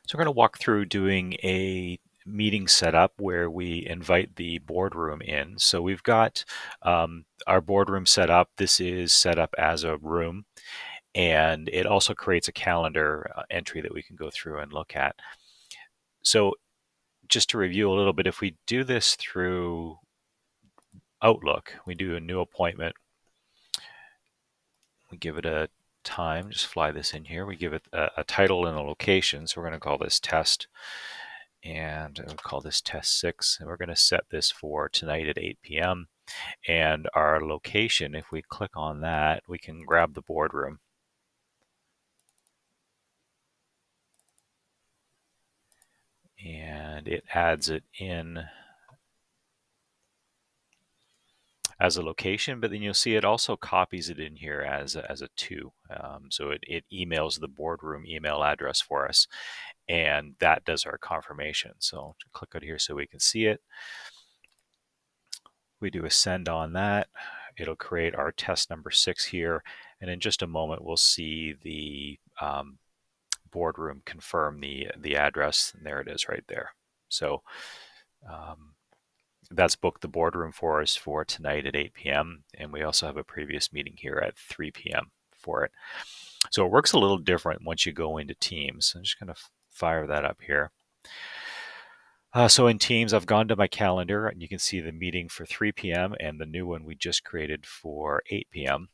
So we're going to walk through doing a meeting setup where we invite the boardroom in. So we've got our boardroom set up. This is set up as a room, and it also creates a calendar entry that we can go through and look at. So just to review a little bit, if we do this through Outlook, we do a new appointment, we give it a time, just fly this in here, we give it a title and a location. So we're going to call this test, and we'll call this test 6, and we're going to set this for tonight at 8 p.m. And our location, if we click on that, we can grab the boardroom, and it adds it in as a location, but then you'll see it also copies it in here as a to. So it emails the boardroom email address for us, and that does our confirmation. So click out here so we can see it. We do a send on that. It'll create our test number 6 here, and in just a moment we'll see the boardroom confirm the address, and there it is right there. So that's booked the boardroom for us for tonight at 8 p.m. And we also have a previous meeting here at 3 p.m. for it. So it works a little different once you go into Teams. I'm just going to fire that up here. So in Teams, I've gone to my calendar, and you can see the meeting for 3 p.m. and the new one we just created for 8 p.m.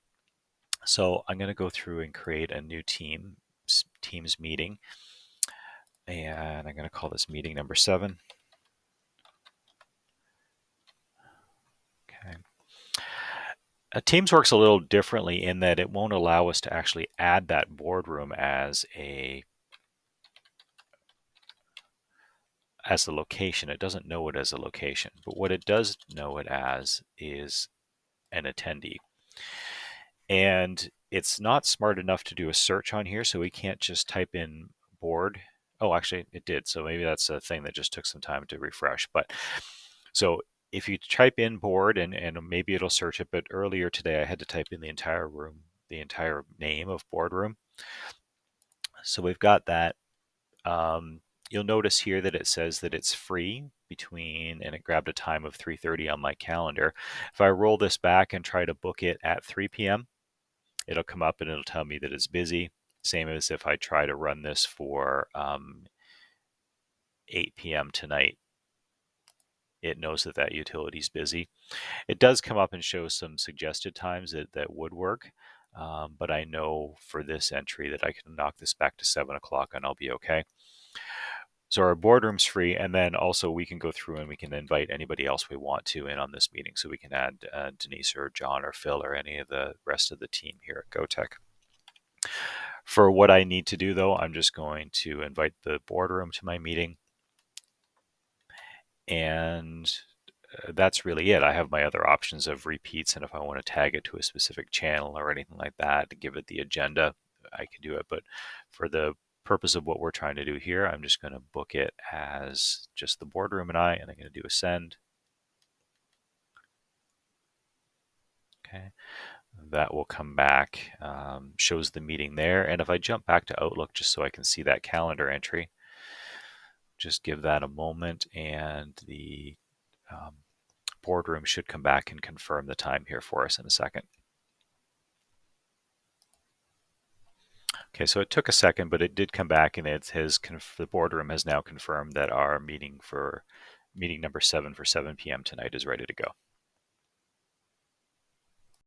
So I'm going to go through and create a new Teams meeting, and I'm going to call this meeting number 7. Okay. Teams works a little differently in that it won't allow us to actually add that boardroom as the location. It doesn't know it as a location, but what it does know it as is an attendee. And it's not smart enough to do a search on here, so we can't just type in board. Oh, actually it did. So maybe that's a thing that just took some time to refresh. But so if you type in board, and maybe it'll search it, but earlier today I had to type in the entire room, the entire name of boardroom. So we've got that. You'll notice here that it says that it's free between, and it grabbed a time of 3:30 on my calendar. If I roll this back and try to book it at 3 p.m., it'll come up and it'll tell me that it's busy. Same as if I try to run this for 8 p.m. tonight. It knows that that utility is busy. It does come up and show some suggested times that would work, but I know for this entry that I can knock this back to 7 o'clock and I'll be okay. So our boardroom's free, and then also we can go through and we can invite anybody else we want to in on this meeting. So we can add Denise or John or Phil or any of the rest of the team here at GoTech. For what I need to do, though, I'm just going to invite the boardroom to my meeting, and that's really it. I have my other options of repeats, and if I want to tag it to a specific channel or anything like that to give it the agenda, I can do it. But for the purpose of what we're trying to do here, I'm just going to book it as just the boardroom and I'm going to do a send. Okay, that will come back, shows the meeting there. And if I jump back to Outlook just so I can see that calendar entry, just give that a moment, and the boardroom should come back and confirm the time here for us in a second. Okay, so it took a second, but it did come back, and the boardroom has now confirmed that our meeting number 7 for 7 p.m. tonight is ready to go.